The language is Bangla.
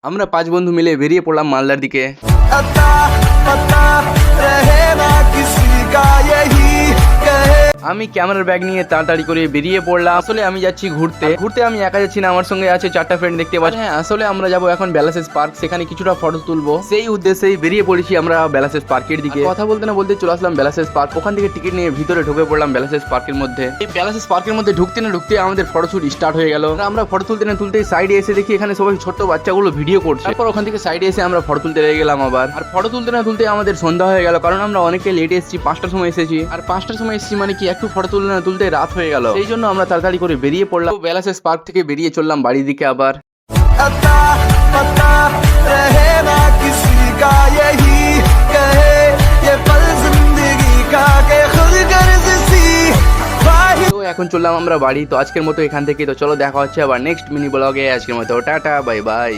আমরা 5 বন্ধু মিলে বেরিয়ে পড়লাম মালদার দিকে। আমি ক্যামেরার ব্যাগ নিয়ে তাড়াতাড়ি করে বেরিয়ে পড়লাম। আসলে আমি যাচ্ছি ঘুরতে আমি একা যাচ্ছি না, আমার সঙ্গে আছে 4টা ফ্রেন্ড দেখতে পাচ্ছি। হ্যাঁ, আসলে আমরা যাবো এখন বেলাসেস পার্ক, সেখানে কিছুটা ফটো তুলবো। সেই উদ্দেশ্যেই বেরিয়ে পড়েছি আমরা বেলাসেস পার্কের দিকে। কথা বলতে না বলতে চলে আসলাম বেলাসেস পার্ক। ওখান থেকে টিকিট নিয়ে ভিতরে ঢুকে পড়লাম বেলাসেস পার্কের মধ্যে। এই বেলাসেস পার্কের মধ্যে ঢুকতে না ঢুকতে আমাদের ফটোশুট স্টার্ট হয়ে গেল। আমরা ফটো তুলতে না তুলতেই সাইডে এসে দেখি এখানে সবাই ছোট্ট বাচ্চাগুলো ভিডিও করছে। তারপর ওখান থেকে সাইডে এসে আমরা ফটো তুলতে লেগে গেলাম আবার। আর ফটো তুলতে না তুলতে আমাদের সন্ধ্যা হয়ে গেল, কারণ আমরা অনেকটাই লেট এসেছি। 5টার সময় এসেছি, আর 5টার সময় এসেছি মানে কি একটু ফটো তুলতে না তুলতে রাত হয়ে গেল। সেই জন্য আমরা তাড়াতাড়ি করে বেরিয়ে পড়লাম। বেলাসেস পার্ক থেকে বেরিয়ে চললাম বাড়ির দিকে আবার। তো এখন চললাম আমরা বাড়ি। তো আজকের মতো এখান থেকে, তো চলো দেখা হচ্ছে আবার নেক্সট মিনি ব্লগে। আজকের মতো টাটা, বাই বাই।